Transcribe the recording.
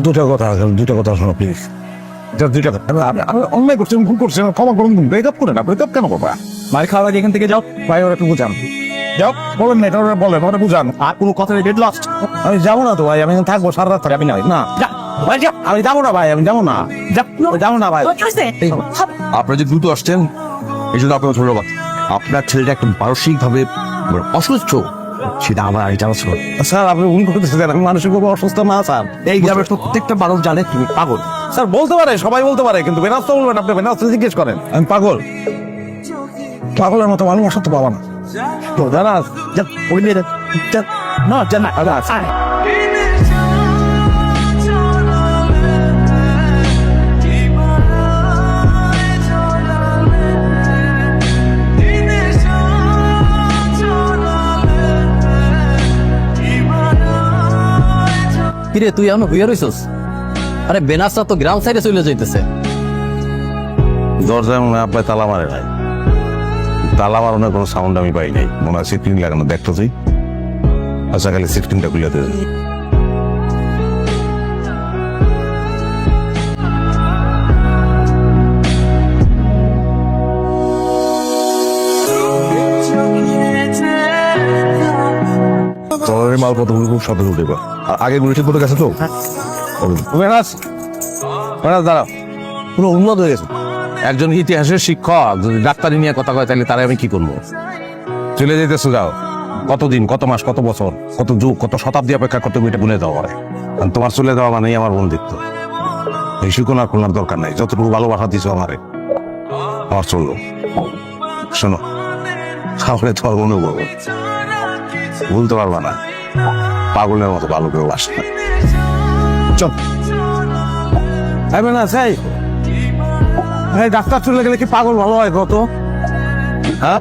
দুটা কথা শোনো প্লিজ। দুইটা কথা, আমি অন্যায় করছি, ভুল করছি, ক্ষমা করুন। ব্রেকআপ করে না, ব্রেকআপ কেন করবা? মায়ের খাওয়া এখান থেকে যাও, ভাই ওরা একটু বুঝান। যাও, বলেন না, এটা ওরা বলেন, ওরা বুঝান। আর কোনো কথা নেই, ডেড লাস্ট। আমি যাবো না তো ভাই, আমি এখানে থাকবো সারা রাত থাকবি না ভাই। না ভাই, আমি যাবো না ভাই, আমি যাবো না, যাবো না ভাই। আপনারা যে দ্রুত আসছেন এই জন্য আপনাকে ধন্যবাদ। আপনার ছেলেটা একটা মানসিকভাবে অসুস্থ, সেটা আমার আগে জানা ছিল না। স্যার আপনি ভুল করতেছেন, আমি মানসিক অসুস্থ না স্যার। এই গ্রামের প্রত্যেকটা মানুষ জানে তুমি পাগল। স্যার বলতে পারে, সবাই বলতে পারে, কিন্তু বেনাস তো বলবেন, আপনি বেনাস জিজ্ঞেস করেন। আমি পাগল, পাগলের মতো ভালোবাসা তো পাবা না তো জানাস। ওই মেয়ে না জানা কিরে তুই এখনো হইয়া রইছস? আরে বেনাসটা তো গ্রাম সাইডে চলে যাইতেছে। দরজায় মনে হয় আপনার তালা মারে নাই। তালা মারানোর কোনো সাউন্ড আমি পাই নাই। মনে হয় সিফটিন লাগানো, দেখতো তুই। আচ্ছা খালি সিফটিনটা খুলে দে। তোর মাল কতগুলো খুব শব্দ উঠে আর আগে গুলি ঠিক করে গেছে তো। বেনাস বেনাস দাঁড়াও, পুরো উন্নত হয়ে গেছে। একজন ইতিহাসের শিক্ষক যদি ডাক্তারি নিয়ে কথা কয় তাহলে তারা আমি কি করবো? চলে যেতেছো, যাও। কতদিন, কত মাস, কত বছর, কত যুগ, কত শতাব্দী অপেক্ষা করতে এটা ভুলে যাওয়া হয়। আর তোমার চলে যাওয়া মানেই আমার বন্দিত্ব। এই শিকোনার খোলার দরকার নাই। যতটুকু ভালোবাসা দিছো আমারে, আমার চললো। শোনো, তাহলে তোমার অনুভব ভুলতে পারবা না। পাগলের মতো ভালো কেউ বাসে না। চল বেনাস, এই ডাক্তার চলে গেলে কি পাগল ভালো হয় কত? হ্যাঁ